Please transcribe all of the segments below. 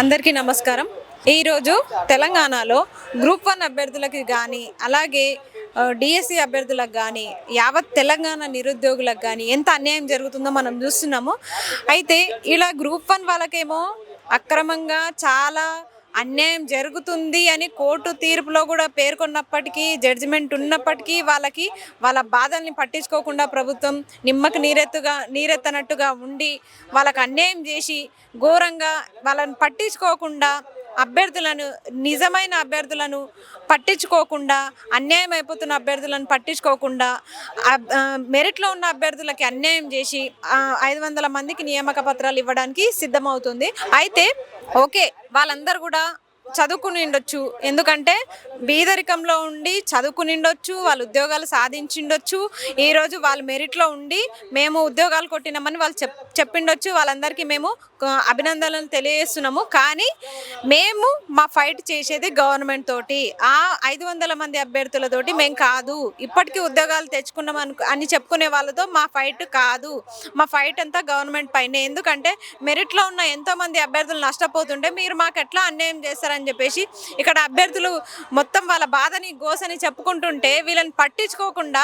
అందరికీ నమస్కారం. ఈరోజు తెలంగాణలో గ్రూప్ 1 అభ్యర్థులకి కానీ అలాగే డిఎస్సి అభ్యర్థులకు కానీ యావత్ తెలంగాణ నిరుద్యోగులకు కానీ ఎంత అన్యాయం జరుగుతుందో మనం చూస్తున్నాము. అయితే ఇలా గ్రూప్ 1 వాళ్ళకేమో అక్రమంగా చాలా అన్యాయం జరుగుతుంది అని కోర్టు తీర్పులో కూడా పేర్కొన్నప్పటికీ, జడ్జిమెంట్ ఉన్నప్పటికీ వాళ్ళ బాధల్ని పట్టించుకోకుండా ప్రభుత్వం నిమ్మకు నీరెత్తనట్టుగా ఉండి వాళ్ళకు అన్యాయం చేసి ఘోరంగా వాళ్ళని పట్టించుకోకుండా నిజమైన అభ్యర్థులను పట్టించుకోకుండా, అన్యాయం అయిపోతున్న అభ్యర్థులను పట్టించుకోకుండా, మెరిట్లో ఉన్న అభ్యర్థులకి అన్యాయం చేసి 500 మందికి నియామక పత్రాలు ఇవ్వడానికి సిద్ధమవుతుంది. అయితే ఓకే, వాళ్ళందరూ కూడా చదువుకుని ఉండొచ్చు, ఎందుకంటే బీదరికంలో ఉండి చదువుకుని ఉండొచ్చు, వాళ్ళు ఉద్యోగాలు సాధించిండొచ్చు, ఈరోజు వాళ్ళు మెరిట్లో ఉండి మేము ఉద్యోగాలు కొట్టినామని వాళ్ళు చెప్పిండొచ్చు. వాళ్ళందరికీ మేము అభినందనలు తెలియజేస్తున్నాము. కానీ మేము మా ఫైట్ చేసేది గవర్నమెంట్ తోటి, ఆ 500 మంది అభ్యర్థులతోటి మేము కాదు. ఇప్పటికీ ఉద్యోగాలు తెచ్చుకున్నాం అని చెప్పుకునే వాళ్ళతో మా ఫైట్ కాదు. మా ఫైట్ అంతా గవర్నమెంట్ పైనే. ఎందుకంటే మెరిట్లో ఉన్న ఎంతోమంది అభ్యర్థులు నష్టపోతుంటే మీరు మాకు ఎట్లా అన్యాయం చేస్తారని చెప్పేసి ఇక్కడ అభ్యర్థులు మొత్తం వాళ్ళ బాధని గోసని చెప్పుకుంటుంటే వీళ్ళని పట్టించుకోకుండా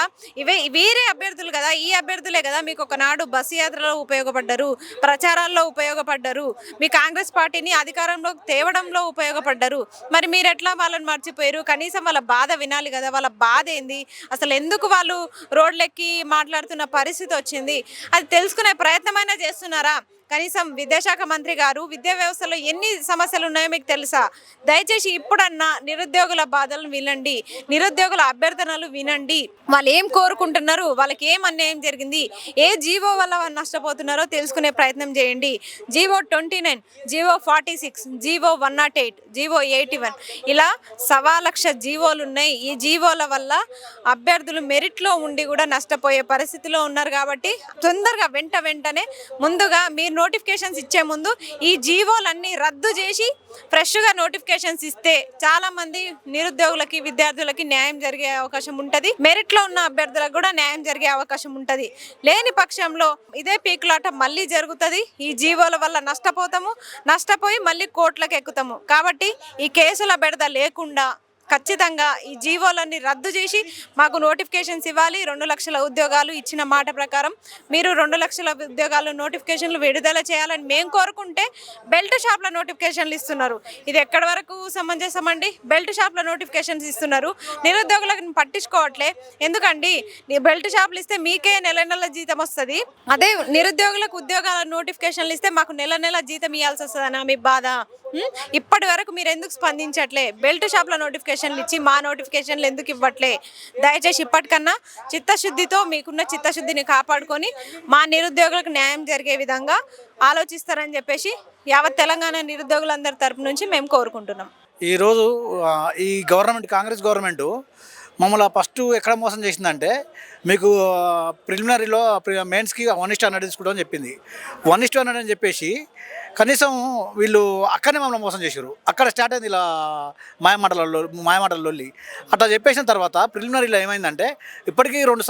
వీరే అభ్యర్థులు కదా, ఈ అభ్యర్థులే కదా మీకు ఒకనాడు బస్సు యాత్రలో ఉపయోగపడ్డారు, ప్రచారాల్లో ఉపయోగపడ్డారు, మీ కాంగ్రెస్ పార్టీని అధికారంలో తేవడంలో ఉపయోగపడ్డారు. మరి మీరు ఎట్లా వాళ్ళని మర్చిపోయారు? కనీసం వాళ్ళ బాధ వినాలి కదా. వాళ్ళ బాధ ఏంది, అసలు ఎందుకు వాళ్ళు రోడ్లెక్కి మాట్లాడుతున్న పరిస్థితి వచ్చింది, అది తెలుసుకునే ప్రయత్నమైనా చేస్తున్నారా? కనీసం విద్యాశాఖ మంత్రి గారు విద్యా వ్యవస్థలో ఎన్ని సమస్యలు ఉన్నాయో మీకు తెలుసా? దయచేసి ఇప్పుడన్నా నిరుద్యోగుల బాధలను వినండి, నిరుద్యోగుల అభ్యర్థనలు వినండి. వాళ్ళు ఏం కోరుకుంటున్నారు, వాళ్ళకి ఏం అన్యాయం జరిగింది, ఏ జీవో వల్ల వాళ్ళు నష్టపోతున్నారో తెలుసుకునే ప్రయత్నం చేయండి. జీవో 29, జీవో 46, జీవో 108, జీవో 81 ఇలా 1,00,000 జీవోలు ఉన్నాయి. ఈ జీవోల వల్ల అభ్యర్థులు మెరిట్లో ఉండి కూడా నష్టపోయే పరిస్థితిలో ఉన్నారు. కాబట్టి తొందరగా వెంటనే ముందుగా మీరు నోటిఫికేషన్స్ ఇచ్చే ముందు ఈ జీవోలన్నీ రద్దు చేసి ఫ్రెష్గా నోటిఫికేషన్స్ ఇస్తే చాలామంది నిరుద్యోగులకి, విద్యార్థులకి న్యాయం జరిగే అవకాశం ఉంటుంది. మెరిట్లో ఉన్న అభ్యర్థులకు కూడా న్యాయం జరిగే అవకాశం ఉంటుంది. లేని పక్షంలో ఇదే పీకులాట మళ్ళీ జరుగుతుంది. ఈ జీవోల వల్ల నష్టపోయి మళ్ళీ కోర్టులకు ఎక్కుతాము. కాబట్టి ఈ కేసుల బెడద లేకుండా ఖచ్చితంగా ఈ జీవోలన్నీ రద్దు చేసి మాకు నోటిఫికేషన్స్ ఇవ్వాలి. 2 లక్షల ఉద్యోగాలు ఇచ్చిన మాట ప్రకారం మీరు 2 లక్షల ఉద్యోగాలు నోటిఫికేషన్లు విడుదల చేయాలని మేము కోరుకుంటే బెల్ట్ షాప్ల నోటిఫికేషన్లు ఇస్తున్నారు. ఇది ఎక్కడి వరకు సమంజసం అండి? బెల్ట్ షాప్ల నోటిఫికేషన్స్ ఇస్తున్నారు, నిరుద్యోగులకు పట్టించుకోవట్లే. ఎందుకండి? బెల్ట్ షాపులు ఇస్తే మీకే నెల జీతం వస్తుంది, అదే నిరుద్యోగులకు ఉద్యోగాల నోటిఫికేషన్లు ఇస్తే మాకు నెల జీతం ఇవ్వాల్సి వస్తుందనా మీ బాధ? ఇప్పటి వరకు మీరు ఎందుకు స్పందించట్లే? బెల్ట్ షాప్ల నోటిఫికేషన్లు ఇచ్చి మా నోటిఫికేషన్లు ఎందుకు ఇవ్వట్లే? దయచేసి ఇప్పటికన్నా చిత్తశుద్ధితో మీకున్న చిత్తశుద్ధిని కాపాడుకొని మా నిరుద్యోగులకు న్యాయం జరిగే విధంగా ఆలోచిస్తారని చెప్పేసి యావత్ తెలంగాణ నిరుద్యోగులందరి తరపు నుంచి మేము కోరుకుంటున్నాం. ఈరోజు ఈ కాంగ్రెస్ గవర్నమెంట్ మమ్మల్ని ఫస్ట్ ఎక్కడ మోసం చేసిందంటే, మీకు ప్రిలిమినరీలో మెయిన్స్కి 1:100 తీసుకుంటామని చెప్పింది. 1:100 అని చెప్పేసి కనీసం వీళ్ళు అక్కడనే మమ్మల్ని మోసం చేశారు. అక్కడ స్టార్ట్ అయింది ఇలా మాయమాటలలో. అట్లా చెప్పేసిన తర్వాత ప్రిలిమినరీలో ఏమైందంటే, ఇప్పటికీ రెండు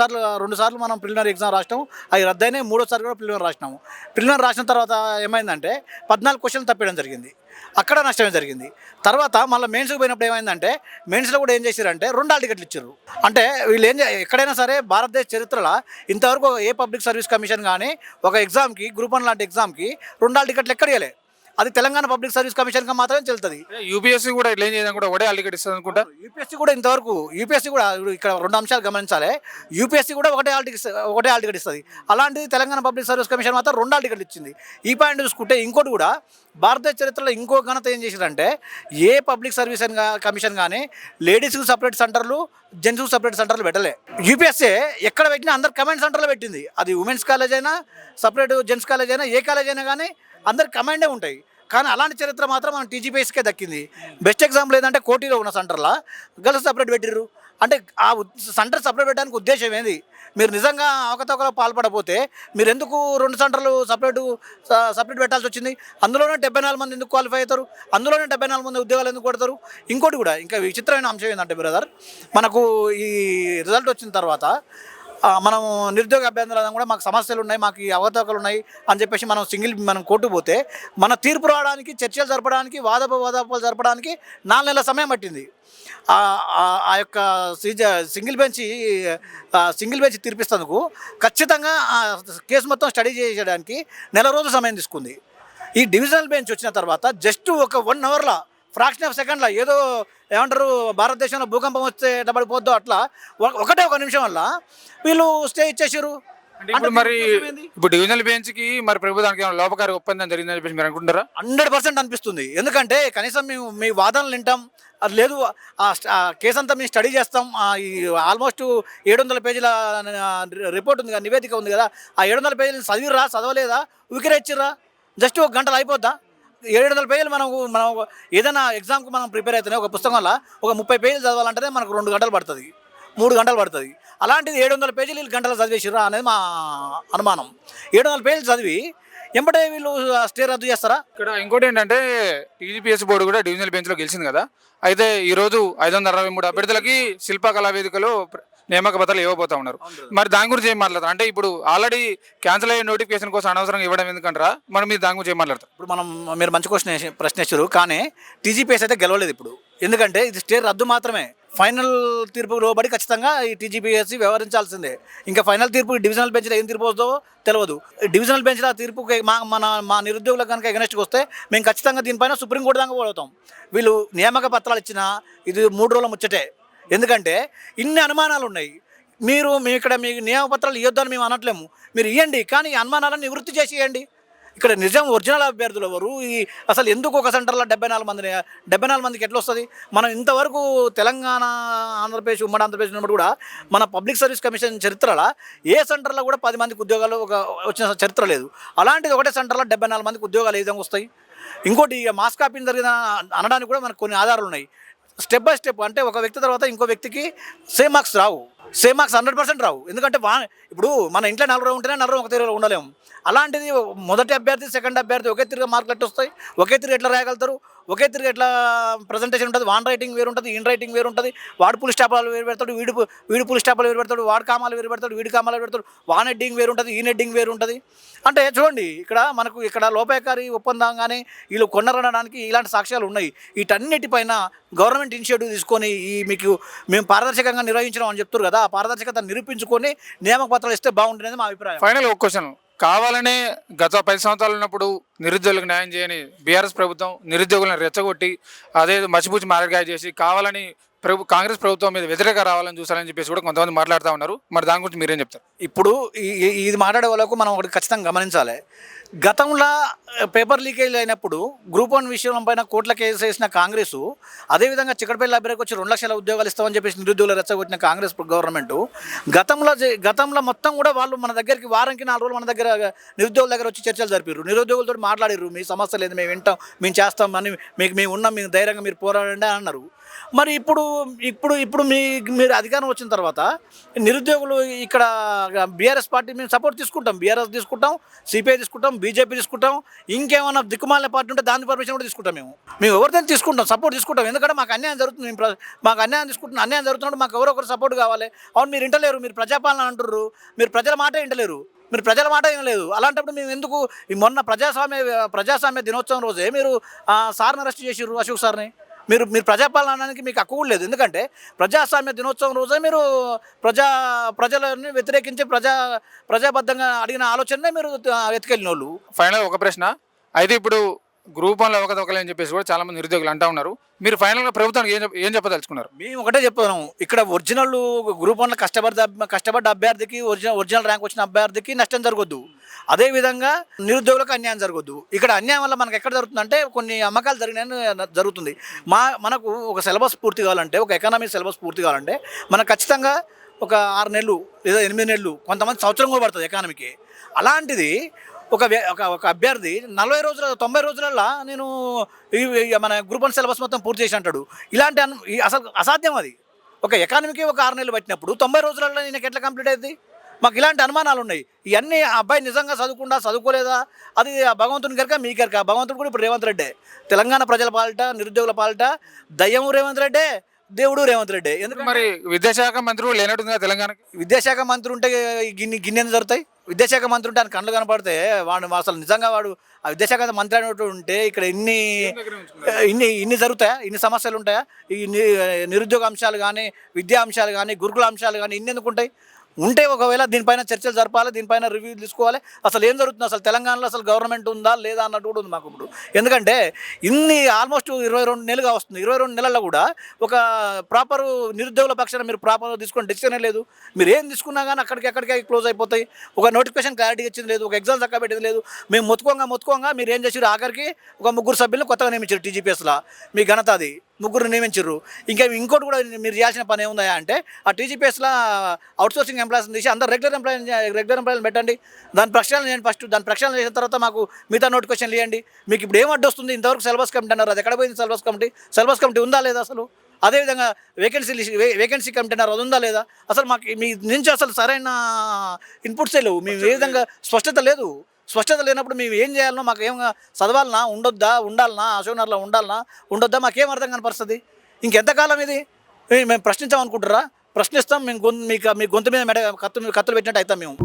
సార్లు మనం ప్రిలిమినరీ ఎగ్జామ్ రాసినాము, అవి రద్దయినాయి. 3వ సారి కూడా ప్రిలిమినరీ రాసినాము. ప్రిలిమినరీ రాసిన తర్వాత ఏమైందంటే 14 క్వశ్చన్లు తప్పేయడం జరిగింది. అక్కడ నష్టమే జరిగింది. తర్వాత మళ్ళీ మెయిన్స్కి పోయినప్పుడు ఏమైందంటే, మెయిన్స్లో కూడా ఏం చేశారంటే 2 హాల్ టికెట్లు ఇచ్చారు. అంటే వీళ్ళు ఎక్కడైనా సరే భారతదేశ చరిత్రలో ఇంతవరకు ఏ పబ్లిక్ సర్వీస్ కమిషన్ కానీ ఒక ఎగ్జామ్కి, గ్రూప్ 1 లాంటి ఎగ్జామ్కి 2 హాల్ టికెట్లు ఎక్కడ ఇవ్వలే. అది తెలంగాణ పబ్లిక్ సర్వీస్ కమిషన్గా మాత్రమే చెల్లుతుంది. యూపీఎస్సీ కూడా ఇట్లా ఏం చేయడం కూడా ఒకటే హాల్ టికెట్ ఇస్తుంది అనుకుంటా. యూపీఎస్సీ కూడా ఇక్కడ 2 అంశాలు గమనించాలి. యూపీఎస్సీ కూడా ఒకటే హాల్ టికెట్ ఇస్తుంది. అలాంటిది తెలంగాణ పబ్లిక్ సర్వీస్ కమిషన్ మాత్రం 2 హాల్ టికెట్లు ఇచ్చింది. ఈ పాయింట్ చూసుకుంటే ఇంకోటి కూడా భారతదేశ చరిత్రలో ఇంకో ఘనత ఏం చేశారంటే, ఏ పబ్లిక్ సర్వీస్ కమిషన్ కానీ లేడీస్కి సపరేట్ సెంటర్లు, జెంట్స్కి సపరేట్ సెంటర్లు పెట్టలే. యూపీఎస్సీ ఎక్కడ పెట్టినా అందరు కమాండ్ సెంటర్లో పెట్టింది. అది ఉమెన్స్ కాలేజ్ అయినా, సపరేట్ జెంట్స్ కాలేజ్ అయినా, ఏ కాలేజ్ అయినా కానీ అందరు కమాండే ఉంటాయి. కానీ అలాంటి చరిత్ర మాత్రం మనం టీజీపీఎస్కే దక్కింది. బెస్ట్ ఎగ్జాంపుల్ ఏంటంటే, కోటిలో ఉన్న సెంటర్లో గర్ల్స్ సపరేట్ పెట్టిర్రు. అంటే ఆ సెంటర్ సపరేట్ పెట్టడానికి ఉద్దేశం ఏంది? మీరు నిజంగా అవకతవకలో పాల్పడపోతే మీరు ఎందుకు 2 సెంటర్లు సపరేట్ పెట్టాల్సి వచ్చింది? అందులోనే 74 మంది ఎందుకు క్వాలిఫై అవుతారు? అందులోనే 74 మంది ఉద్యోగాలు ఎందుకు కొడతారు? ఇంకోటి కూడా ఇంకా విచిత్రమైన అంశం ఏంటంటే బ్రదర్, మనకు ఈ రిజల్ట్ వచ్చిన తర్వాత మనం నిరుద్యోగ అభ్యంతరాలను కూడా మాకు సమస్యలు ఉన్నాయి, మాకు ఈ అవకతవకలు ఉన్నాయి అని చెప్పేసి మనం కోర్టు పోతే మన తీర్పు రావడానికి, చర్చలు జరపడానికి, వాదాపాలు జరపడానికి 4 నెలల సమయం పట్టింది. ఆ యొక్క సింగిల్ బెంచ్ తీర్పిస్తేందుకు ఖచ్చితంగా ఆ కేసు మొత్తం స్టడీ చేయడానికి నెల రోజులు సమయం తీసుకుంది. ఈ డివిజనల్ బెంచ్ వచ్చిన తర్వాత జస్ట్ ఒక 1 అవర్లో, ఫ్రాక్షన్ ఆఫ్ సెకండ్లో, ఏదో ఏమంటారు భారతదేశంలో భూకంపం వస్తే డబ్బడిపోద్దో అట్లా ఒక నిమిషం వల్ల వీళ్ళు స్టే ఇచ్చేసారు. అంటే ఇప్పుడు డివిజనల్ బెంచ్ కి మరి ప్రభుత్వానికి ఏమైనా లోపకారి ఒప్పందం జరిగిందని చెప్పేసి మీరు అనుకుంటారా? 100% అనిపిస్తుంది. ఎందుకంటే కనీసం మేము మీ వాదనలు వింటాం, అది లేదు ఆ కేసు అంతా మేము స్టడీ చేస్తాం. ఈ ఆల్మోస్ట్ 700 పేజీల రిపోర్ట్ ఉంది కదా, నివేదిక ఉంది కదా, ఆ 700 పేజీలు చదివిరా, చదవలేదా, ఉకిరే ఇచ్చిర్రా, జస్ట్ 1 గంటలో అయిపోద్దా? 700 పేజీలు మనం ఏదైనా ఎగ్జామ్కి మనం ప్రిపేర్ అవుతున్నాయి, ఒక పుస్తకంలో ఒక 30 పేజీలు చదవాలంటేనే మనకు 2 గంటలు పడుతుంది, 3 గంటలు పడుతుంది. అలాంటిది 700 పేజీలు వీళ్ళు గంటలు చదివేసిర్రా అనేది మా అనుమానం. 700 పేజీలు చదివి ఎంబడే వీళ్ళు స్టే రద్దు చేస్తారా? ఇక్కడ ఇంకోటి ఏంటంటే టీజీపీఎస్ బోర్డు కూడా డివిజనల్ బెంచ్లో గెలిచింది కదా, అయితే ఈరోజు 563 అభ్యర్థులకి శిల్పకళా వేదికలో నియామక పత్రాలు ఇవ్వబోతా ఉన్నారు. మరి దాని గురించి ఏం మాట్లాడతారు? అంటే ఇప్పుడు ఆల్రెడీ క్యాన్సిల్ అయ్యే నోటిఫికేషన్ కోసం అనవసరంగా ఇవ్వడం ఎందుకంటారా? మరి మీరు దాని గురించి ఏం మాట్లాడతారు? ఇప్పుడు మీరు మంచి ప్రశ్న ఇచ్చారు, కానీ టీజీపీఎస్ అయితే గెలవలేదు ఇప్పుడు. ఎందుకంటే ఇది స్టే రద్దు మాత్రమే. ఫైనల్ తీర్పు లోబడి ఖచ్చితంగా ఈ టీజీపీఎస్ వ్యవహరించాల్సిందే. ఇంకా ఫైనల్ తీర్పు డివిజనల్ బెంచ్లో ఏం తీర్పు వస్తుందో తెలియదు. డివిజనల్ బెంచ్లో తీర్పుకి మా నిరుద్యోగులకు కనుక ఎగనెస్ట్గా వస్తే మేము ఖచ్చితంగా దీనిపైన సుప్రీంకోర్టు దాకా పోతాం. వీళ్ళు నియామక పత్రాలు ఇచ్చినా ఇది 3 రోజుల ముచ్చటే. ఎందుకంటే ఇన్ని అనుమానాలు ఉన్నాయి. మీరు ఇక్కడ మీకు నియామక పత్రాలు ఇవ్వద్దని మేము అనట్లేము, మీరు ఇవ్వండి, కానీ ఈ అనుమానాలను నివృత్తి చేసి ఇవ్వండి. ఇక్కడ నిజం ఒరిజినల్ అభ్యర్థులు ఎవరు? అసలు ఎందుకు ఒక సెంటర్లో 74 మందికి ఎట్లా వస్తుంది? మనం ఇంతవరకు తెలంగాణ, ఆంధ్రప్రదేశ్, ఉమ్మడి ఆంధ్రప్రదేశ్ ఉన్నప్పుడు కూడా మన పబ్లిక్ సర్వీస్ కమిషన్ చరిత్రలో ఏ సెంటర్లో కూడా 10 మందికి ఉద్యోగాలు వచ్చిన చరిత్ర లేదు. అలాంటిది ఒకటే సెంటర్లో 74 మందికి ఉద్యోగాలు ఏ విధంగా వస్తాయి? ఇంకోటి మాస్ కాపింగ్ జరిగిన అనడానికి కూడా మనకు కొన్ని ఆధారాలు ఉన్నాయి. స్టెప్ బై స్టెప్, అంటే ఒక వ్యక్తి తర్వాత ఇంకో వ్యక్తికి సేమ్ మార్క్స్ రావు, సేమ్ మార్క్స్ 100% రావు. ఎందుకంటే ఇప్పుడు మన ఇంట్లో 4 ఉంటేనే 4 ఒక తీరులో ఉండలేము. అలాంటిది మొదటి అభ్యర్థి, సెకండ్ అభ్యర్థి ఒకే తిరిగి మార్కులు ఎట్లా వస్తాయి? ఒకే తిరిగి ఎట్లా రాయగలుగుతారు? ఒకే తిరిగి ఎట్లా ప్రజెంటేషన్ ఉంటుంది? వాన్ రైటింగ్ వేరు ఉంటుంది, ఇన్ రైటింగ్ వేరు ఉంటుంది. వాడు పులి స్టాపాలు వేరు పెడతాడు, వీడు పులి స్టాపాలు వేరు పెడతాడు, వాడు కామాలు వేరు పెడతాడు, వీడి కామాలు పెడతాడు. వాన్ హెడ్డింగ్ వేరు ఉంటుంది, ఈన్ హెడ్డింగ్ వేరు ఉంటుంది. అంటే చూడండి, ఇక్కడ లోపాయకారి ఒప్పందం కానీ వీళ్ళు కొన్నరనడానికి ఇలాంటి సాక్ష్యాలు ఉన్నాయి. వీటన్నిటిపైన గవర్నమెంట్ ఇనిషియేటివ్ తీసుకొని మేము పారదర్శకంగా నిర్వహించడం అని చెప్తారు కదా, ఆ పారదర్శకత నిరూపించుకొని నియామక పత్రాలు ఇస్తే బాగుంటుంది మా అభిప్రాయం. ఫైనల్ ఒక క్వశ్చన్, కావాలనే గత 10 సంవత్సరాలు ఉన్నప్పుడు నిరుద్యోగులకు న్యాయం చేయని బీఆర్ఎస్ ప్రభుత్వం నిరుద్యోగులను రెచ్చగొట్టి అదే మచ్చిపూచి మారడికాయ చేసి కావాలని కాంగ్రెస్ ప్రభుత్వం మీద వ్యతిరేక రావాలని చూసారని చెప్పేసి కూడా కొంతమంది మాట్లాడుతూ ఉన్నారు. మరి దాని గురించి మీరేం చెప్తారు? ఇప్పుడు ఇది మాట్లాడే వాళ్ళకు మనం ఒకటి ఖచ్చితంగా గమనించాలి. గతంలో పేపర్ లీకేజ్ అయినప్పుడు గ్రూప్ 1 విషయం పైన కోర్టుల కేసు వేసిన కాంగ్రెస్, అదేవిధంగా చిక్కడపల్లి లైబ్రరీకి వచ్చి 2 లక్షల ఉద్యోగాలు ఇస్తామని చెప్పేసి నిరుద్యోగులు రెచ్చగొట్టిన కాంగ్రెస్ గవర్నమెంట్ గతంలో మొత్తం కూడా వాళ్ళు మన దగ్గరికి వారానికి 4 రోజులు మన దగ్గర నిరుద్యోగుల దగ్గర వచ్చి చర్చలు జరిపారు, నిరుద్యోగులతో మాట్లాడారు. మీ సమస్య లేదు, మేము వింటాం, మేము చేస్తాం అని, మేము ఉన్నాం, మేము ధైర్యంగా మీరు పోరాడండి అన్నారు. మరి ఇప్పుడు మీరు అధికారం వచ్చిన తర్వాత నిరుద్యోగులు ఇక్కడ బీఆర్ఎస్ పార్టీ మేము సపోర్ట్ తీసుకుంటాం, బీఆర్ఎస్ తీసుకుంటాం, సిపిఐ తీసుకుంటాం, బీజేపీ తీసుకుంటాం, ఇంకేమైనా దిక్కుమాలిన పార్టీ ఉంటే దాని పర్మిషన్ కూడా తీసుకుంటాం. మేము ఎవరిదైనా తీసుకుంటాం, సపోర్ట్ తీసుకుంటాం. ఎందుకంటే మాకు అన్యాయం జరుగుతుంది, మాకు అన్యాయం జరుగుతున్నప్పుడు మాకు ఎవరొకరు సపోర్ట్ కావాలి. అవును, మీరు వింటలేరు, మీరు ప్రజాపాలన అంటుర్రు, మీరు ప్రజల మాట వింటలేరు, మీరు ప్రజల మాట ఏం లేదు. అలాంటప్పుడు మేము ఎందుకు మొన్న ప్రజాస్వామ్య దినోత్సవం రోజే మీరు సార్ని అరెస్ట్ చేసిర్రు, అశోక్ సార్ని. మీరు ప్రజాపాలన అనడానికి మీకు హక్కు కూడా లేదు. ఎందుకంటే ప్రజాస్వామ్య దినోత్సవం రోజే మీరు ప్రజలని వ్యతిరేకించి ప్రజాబద్ధంగా అడిగిన ఆలోచననే మీరు వెతికెళ్ళిన వాళ్ళు. ఫైనల్ ఒక ప్రశ్న అయితే, ఇప్పుడు గ్రూప్ 1లో అవకతవకలు అని చెప్పేసి కూడా చాలా మంది నిరుద్యోగులు అంటూ ఉన్నారు. మీరు ఫైనల్గా ప్రభుత్వానికి ఏం చెప్పదలుచుకున్నారు? మేము ఒకటే చెప్తున్నాము, ఇక్కడ ఒరిజినల్ గ్రూప్ 1లో కష్టపడ్డ అభ్యర్థికి, ఒరిజినల్ ర్యాంక్ వచ్చిన అభ్యర్థికి నష్టం జరగొద్దు, అదేవిధంగా నిరుద్యోగులకు అన్యాయం జరగొద్దు. ఇక్కడ అన్యాయం వల్ల మనకు ఎక్కడ జరుగుతుందంటే కొన్ని అమ్మకాలు జరుగుతుంది. మనకు ఒక సిలబస్ పూర్తి కావాలంటే, ఒక ఎకనామిక్ సిలబస్ పూర్తి కావాలంటే మనకు ఖచ్చితంగా ఒక 6 నెలలు లేదా 8 నెలలు, కొంతమంది సంవత్సరం కూడా పడుతుంది ఎకానమీకి. అలాంటిది ఒక అభ్యర్థి 40 రోజుల 90 రోజులలో నేను మన గ్రూప్ 1 సిలబస్ మొత్తం పూర్తి చేసి అంటాడు. ఇలాంటి అసలు అసాధ్యం అది. ఒక ఎకానమీకి ఒక 6 నెలలు పట్టినప్పుడు 90 రోజులలో నేను ఎట్లా కంప్లీట్ అవుతుంది? మాకు ఇలాంటి అనుమానాలు ఉన్నాయి. ఇవన్నీ ఆ అబ్బాయి నిజంగా చదువుకోలేదా, అది భగవంతుని కనుక మీ కనుక. భగవంతుడు కూడా ఇప్పుడు రేవంత్ రెడ్డి, తెలంగాణ ప్రజల పాలిట, నిరుద్యోగుల పాలిట దయ్యం రేవంత్ రెడ్డి, దేవుడు రేవంత్ రెడ్డి. ఎందుకంటే మరి విద్యాశాఖ మంత్రి కూడా లేనట్టుంది కదా తెలంగాణకి. విద్యాశాఖ మంత్రి ఉంటే గిన్నె జరుగుతాయి. విద్యాశాఖ మంత్రి ఉంటే ఆయన కళ్ళు కనపడితే వాడు అసలు నిజంగా వాడు ఆ విద్యాశాఖ మంత్రి అనేటువంటి ఉంటే ఇక్కడ ఇన్ని జరుగుతాయా, ఇన్ని సమస్యలు ఉంటాయా? ఈ నిరుద్యోగ అంశాలు కానీ, విద్యా అంశాలు కానీ, గురుకుల అంశాలు కానీ ఇన్ని ఎందుకు ఉంటాయి? ఉంటే ఒకవేళ దీనిపైన చర్చలు జరపాలి, దీనిపైన రివ్యూ తీసుకోవాలి. అసలు ఏం జరుగుతుంది, అసలు తెలంగాణలో అసలు గవర్నమెంట్ ఉందా లేదా అన్నట్టు కూడా ఉంది మాకు ఇప్పుడు. ఎందుకంటే ఆల్మోస్ట్ 22 నెలలుగా వస్తుంది. 22 నెలల్లో కూడా ఒక ప్రాపర్ నిరుద్యోగుల పక్షాన మీరు ప్రాపర్ తీసుకొని డెసిషనే లేదు. మీరు ఏం తీసుకున్నా కానీ అక్కడికే క్లోజ్ అయిపోతాయి. ఒక నోటిఫికేషన్ క్లారిటీ ఇచ్చింది లేదు, ఒక ఎగ్జామ్స్ అక్కడ పెట్టేది లేదు. మేము మొత్తుకోగా మీరు ఏం చేసారు, ఆఖరికి ఒక 3 సభ్యులను కొత్తగా నియమించారు టీజీపీఎస్లో. మీ ఘనత అది, 3 నియమించారు. ఇంకోటి కూడా మీరు చేయాల్సిన పని ఏముందా అంటే ఆ టీజీపీఎస్లో అవుట్సోర్సింగ్ ఎంప్లాయీస్ని తీసి అందరు రెగ్యులర్ ఎంప్లాయీని పెట్టండి. దాని ప్రక్షాళన చేయండి ఫస్ట్. దాని ప్రక్షాళన చేసిన తర్వాత మాకు మిగతా నోటిఫికేషన్లు ఇవ్వండి. మీకు ఇప్పుడు ఏం అడ్డు వస్తుంది? ఇంతవరకు సిలబస్ కమిటీ అన్నారు, అది ఎక్కడ పోయింది? సిలబస్ కమిటీ ఉందా లేదా అసలు? అదేవిధంగా వేకెన్సీ కమిటీ అన్నారు, అది ఉందా లేదా? అసలు మాకు మీ నుంచి అసలు సరైన ఇన్పుట్సే లేవు. మేము ఏ విధంగా స్పష్టత లేనప్పుడు మేము ఏం చేయాలనో, మాకు ఏం చదవాలన్నా, ఉండాలన్నా, అశోకనగర్లో ఉండొద్దా మాకేం అర్థం కనపరుస్తుంది? ఇంకెంతకాలం ఇది? మేము ప్రశ్నించామనుకుంటారా? ప్రశ్నిస్తాం. మేము మీ గొంతు మీద కత్తులు పెట్టినట్టు అవుతాం మేము.